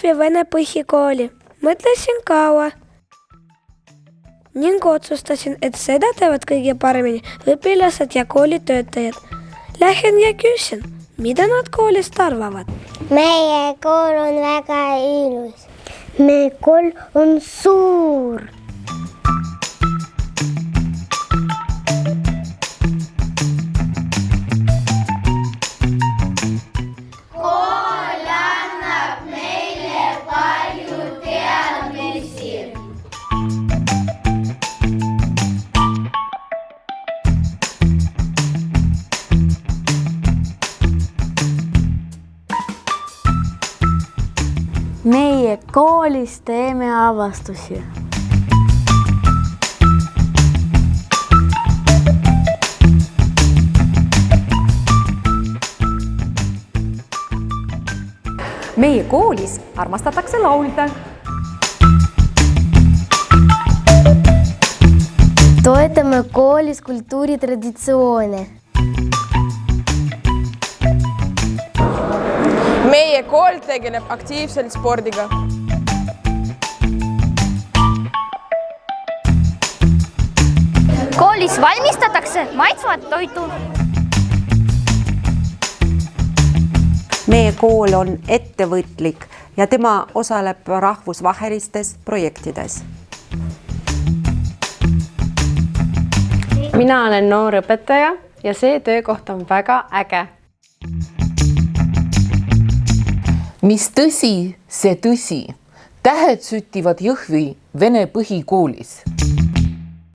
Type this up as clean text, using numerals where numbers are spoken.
Jõhvi Vene põhikooli. Mõtlesin kaua ning otsustasin, et seda teevad kõige paremini õpilased ja koolitöötajad. Lähen ja küsin, mida nad koolist arvavad. Meie kool on väga ilus. Meie kool on suur. Kool annab meile palju teadmisi. Meie koolis teeme avastusi. Meie koolis armastatakse laulda. Toetame koolis kultuuritraditsioone. Meie kool tegeleb aktiivselt spordiga. Koolis valmistatakse maitsvat toitu. Meie kool on ettevõtlik ja tema osaleb rahvusvahelistes projektides. Mina olen noor õpetaja ja see töökoht on väga äge. Mis tõsi, see tõsi. Tähed süttivad Jõhvi Vene põhikoolis.